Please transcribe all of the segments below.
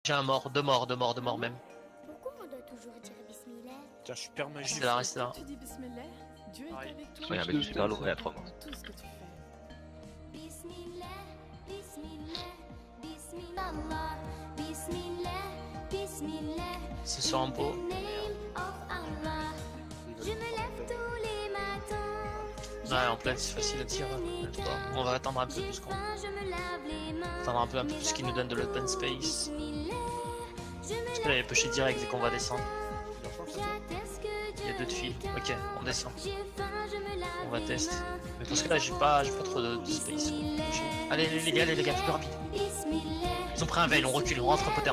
J'ai un mort, deux morts même. Pourquoi on doit toujours dire Bismillah? Tiens, je suis père magie. Restez là, restez là. Tu dis Bismillah, Dieu est avec toi. Ouais, un mec super lourd, il y a 3 morts. Tout ce que tu fais. Bismillah, Bismillah, Bismillah, Bismillah, Bismillah. C'est sur un pot. The name of Allah. Je me lève tous les matins. Ouais, en plein, c'est facile à dire. On va attendre un peu tout ce qu'on. Je me lave les mains. Attendre un peu tout ce qui nous donne de l'open space. Parce que là, il est pusher direct vu qu'on va descendre. Il y a 2 de fil. Ok, on descend. On va tester. Mais parce que là, j'ai pas trop de space. Allez, les gars, plus rapide. Ils ont pris un veil, on recule, on rentre poter.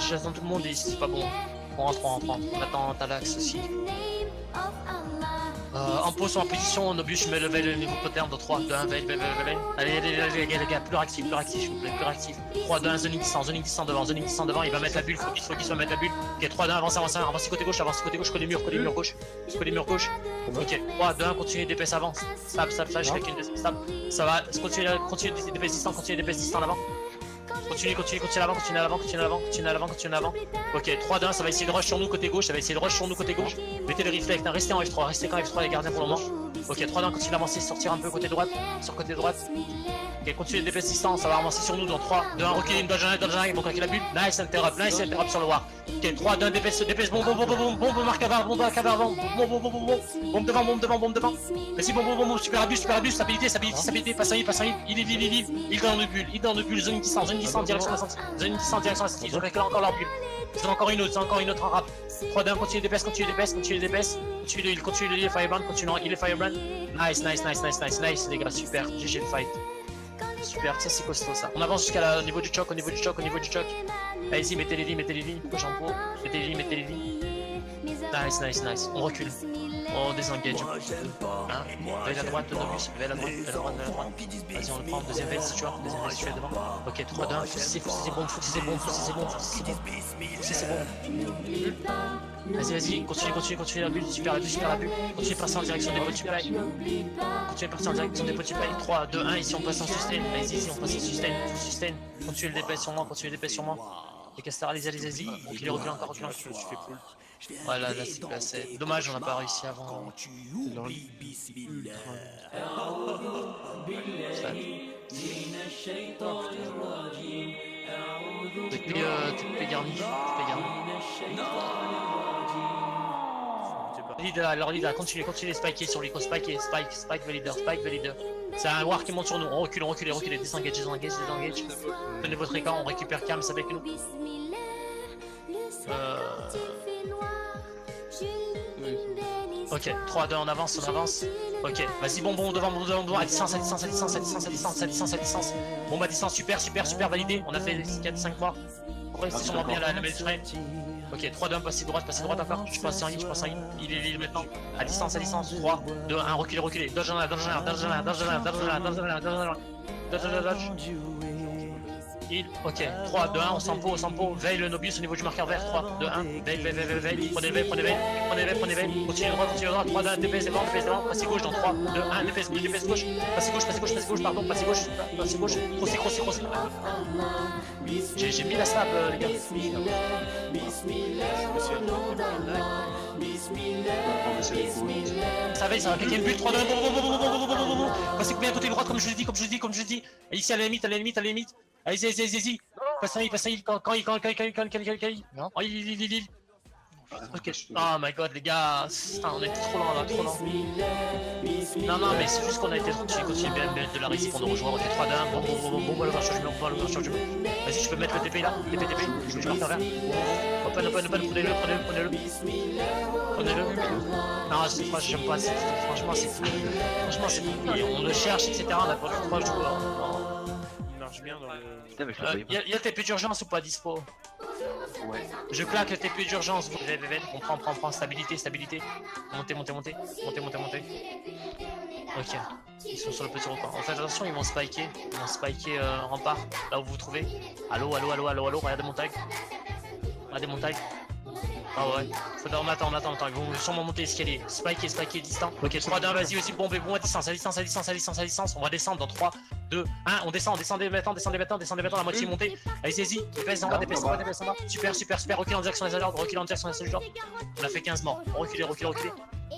J'attends tout le monde et c'est pas bon. On rentre. On attend Talax aussi. En pause, en position, Nobus, je mets le veil au niveau poter dans 3, 2, 1, veil. Allez, les gars, plus réactif, s'il vous plaît, plus réactif. 3, 2, 1, zoning descend devant, il va mettre la bulle, faut qu'il va mettre la bulle. Ok, 3, 2, 1, avance côté gauche, côté mur gauche. Ok, 3, 2, 1, continue d'épaisse avance. Stab, jusqu'à qu'il y ait stab. Ça va, continue d'épaisse distant l'avant. Continue à l'avant. Ok, 3, 2, 1, ça va essayer de rush sur nous côté gauche, Mettez le reflect, hein, restez en F3, restez qu'en F3 les gardiens pour le moment. Ok, 3, 2, 1, continue d'avancer, sortir un peu côté droite, Ok, continue d'épaisse distance, ça va avancer sur nous dans 3, 2, 1, reculer, une dodge, ils vont claquer la bulle. Nice interrupt sur le war. Ok, 3, 2, 1, dépêche, bombe, marque avant, bombe devant. Vas-y, bombe, super abus, stabilité, passe un heal, il est dans le bulle, zone distance, direction la sortie, ils ont claqué encore leur bulle. Ils ont encore une autre en rap. 3, 2, 1, continue d'épaisse, continue de heal Firebrand, Firebrand. Nice, les gars, super, GG le fight. Super, ça c'est costaud ça. On avance jusqu'à au niveau du choc. Allez-y, mettez les lits, push en pot. Mettez les lits. Nice. On recule. On désengage. Hein, veille à droite, Nobus. Veille à droite. Vas-y, on le prend. Deuxième veille si tu vois. Devant. Ok, 3, 2, 1. Foutez c'est bon. Vas-y, continue la bulle. Super la bulle. Continue de passer en direction des potes supply. 3, 2, 1. Ici, on passe en sustain. Allez-y, on passe en sustain. Continue le dépêche sur moi. Les castars, allez-y. Recule encore. Voilà, là c'est placé. Dommage, on n'a pas réussi avant. T'es garni. Leader, continue de spiker sur l'icône, spike valider. C'est un war qui monte sur nous, on recule, désengage. Tenez votre écran, on récupère Kams avec nous. Ok, 3, 2, on avance. Ok, vas-y, bon, devant, à distance. Bon, à distance, super, validé. On a fait 4-5 morts. On reste sûrement bien la belle frame. Ok, 3, 2, 1, passez droite encore. Je passe en ligne, il est maintenant. À distance. 3, 2, 1, reculez. Dodge. Ok, 3, 2, 1, on s'en pot, veille le Nobus au niveau du marqueur vert, 3, 2, 1, veille, prenez veille, continuez droit, 3, 2, 1, dépêche devant, passez gauche dans 3, 2, 1, dépêche gauche, passez gauche, crossez. J'ai mis la stab, les gars. Ça va claquer une bulle, 3, 2, 1, bon, passez bien côté droit comme je dis, ici à la limite. Allez-y. Passe un heal quand il. Oh, il. Ok. Oh my god, les gars. On est trop lent. Non, mais c'est juste qu'on a été continue bien de la risque pour nous rejoindre. Ok, 3, 2, 1, bon, le marchage du mur. Vas-y, je peux mettre le TP là. Je marque vers. Open, prenez-le. Non, j'aime pas. Franchement, c'est fou. On le cherche, etc. On a pas le 3 joueurs. Bien dans le... Putain, mais je y a le TP d'urgence ou pas dispo? Ouais. Je claque le TP d'urgence. On prend stabilité. Montez. Ok. Ils sont sur le petit record. En fait, attention, ils vont spiker rempart, là où vous vous trouvez. Allô, regardez mon tag. Ah ouais, on attend, ils vont sûrement monter l'escalier. Spiker, distant. Ok, 3, 2, 1, vas-y aussi, bombez, bon à distance. On va descendre dans 3, 2, 1, on descend, descendez maintenant, la moitié montée. Allez-y, DPS en bas, DPS en bas, DPS en bas. Super, super, super, recule en direction des agents, recule en direction des agents. On a fait 15 morts, reculez, reculez, reculez.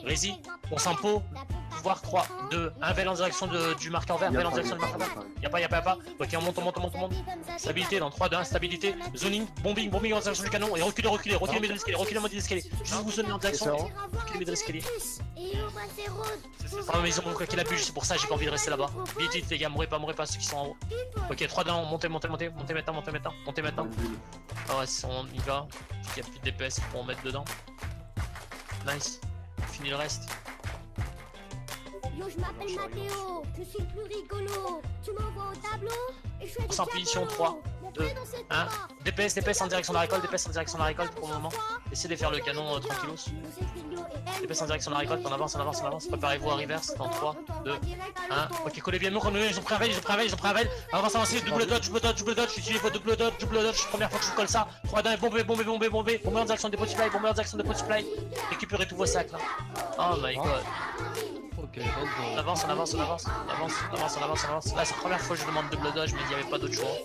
Rési, on s'empo, pouvoir 3, 2, 1, vel en direction du marqueur vert, vel en direction du marqueur vert. Y'a pas. Ok, on monte. Stabilité dans 3, 2, 1, stabilité. Zoning, bombing en direction du canon. Et reculez, reculez milieu d'escalier, reculez milieu d'escalier. Juste vous zonez en direction, reculez milieu d'escalier. Ah mais ils ont claqué la bulle, c'est pour ça j'ai pas envie de rester là-bas. Vite les gars, mourrez pas ceux qui sont en haut. Ok, 3 2 1, montez maintenant. Ah ouais, on y va. Il y a plus de DPS pour en mettre dedans. Nice. Fini le reste. Yo, je m'appelle Mathéo, je suis le plus rigolo. Tu m'envoies au tableau et je fais On s'en position 3, 2, 1. DPS en direction de la récolte, pour le moment. Essayez de faire le canon tranquillos. DPS en direction de la récolte, on avance. Préparez-vous à reverse dans 3, 2, 1. Ok, collez bien, ils ont pris un veil. Avance, double dodge. Utilisez votre double dodge. Première fois que je vous colle ça. 3, 2, bombez. Bombez en direction des pots supply. Récupérez tous vos sacs là. Oh my god. Ok, On avance. Là, c'est la première fois que je demande double dodge, mais il n'y avait pas d'autre choix.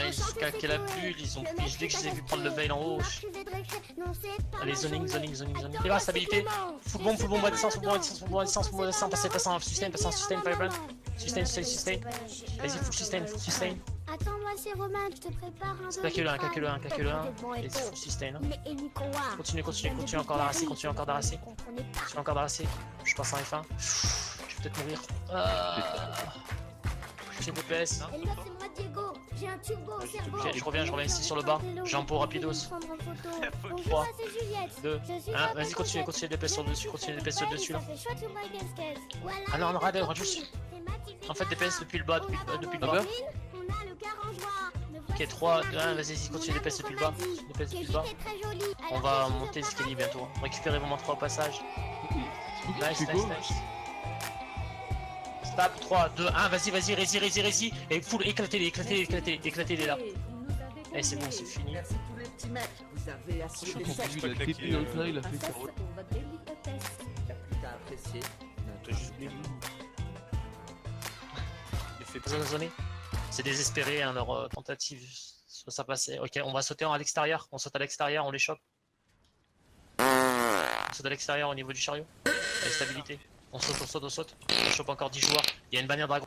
Jusqu'à quelle a bulle, ils ont pris. Dès que je les ai vu prendre le veil en haut. Allez, zoning. Et là, stabilité. Full bomb à distance. Passez en sustain, Firebrand. Sustain. Vas-y, full sustain. Attends-moi, c'est Romain, je te prépare un C'est calcule 1. Et full sustain. Continue encore d'arraser. Je passe en F1. Je vais peut-être mourir. J'ai DPS. Et là, c'est moi, Diego. J'ai un turbo au cerveau. Ok, je reviens ici sur le bas. Jumpo rapidos. 3, 2, 1. Vas-y, continue DPS sur le dessus là. Ah non, arrête, juste. En fait, DPS depuis le bas. Ok, 3, 2, 1, vas-y, continue DPS depuis le bas. On va monter l'escalier bientôt. Récupérez vraiment 3 au passage. Nice. Stop, 3, 2, 1, vas-y, rési. Et full, éclatez-les là. Eh, c'est bon, c'est fini. Merci tous les petits mecs. Vous avez assuré J'ai des compris, chèques. il a TP Ultra, il a fait ça. On va délicatesse. Il a plus qu'à apprécier. C'est désespéré hein, leur tentative. Soit ça passait. Ok, on va sauter à l'extérieur. On saute à l'extérieur, on les chope. On saute à l'extérieur au niveau du chariot. Allez, stabilité. On saute. On chope encore 10 joueurs. Il y a une bannière dragon.